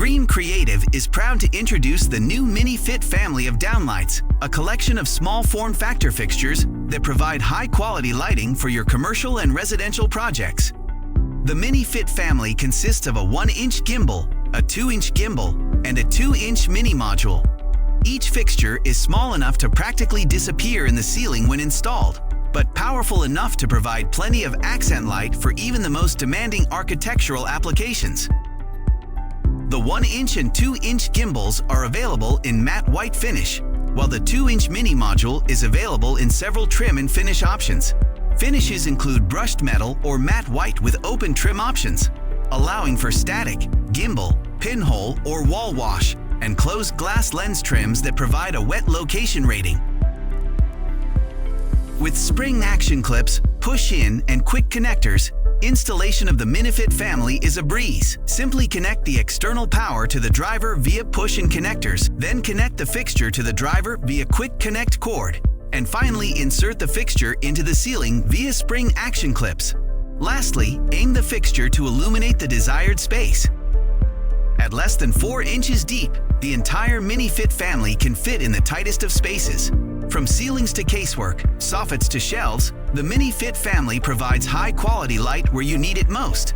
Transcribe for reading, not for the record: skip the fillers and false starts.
Green Creative is proud to introduce the new Mini-Fit family of downlights, a collection of small form factor fixtures that provide high-quality lighting for your commercial and residential projects. The Mini-Fit family consists of a 1-inch gimbal, a 2-inch gimbal, and a 2-inch mini module. Each fixture is small enough to practically disappear in the ceiling when installed, but powerful enough to provide plenty of accent light for even the most demanding architectural applications. The 1-inch and 2-inch gimbals are available in matte white finish, while the 2-inch mini module is available in several trim and finish options. Finishes include brushed metal or matte white with open trim options, allowing for static, gimbal, pinhole, or wall wash, and closed glass lens trims that provide a wet location rating. With spring action clips, push-in, and quick connectors, installation of the Mini-Fit family is a breeze. Simply connect the external power to the driver via push-in connectors, then connect the fixture to the driver via quick connect cord, and finally insert the fixture into the ceiling via spring action clips. Lastly, aim the fixture to illuminate the desired space. At less than 4 inches deep, the entire Mini-Fit family can fit in the tightest of spaces. From ceilings to casework, soffits to shelves, the Mini-Fit family provides high-quality light where you need it most.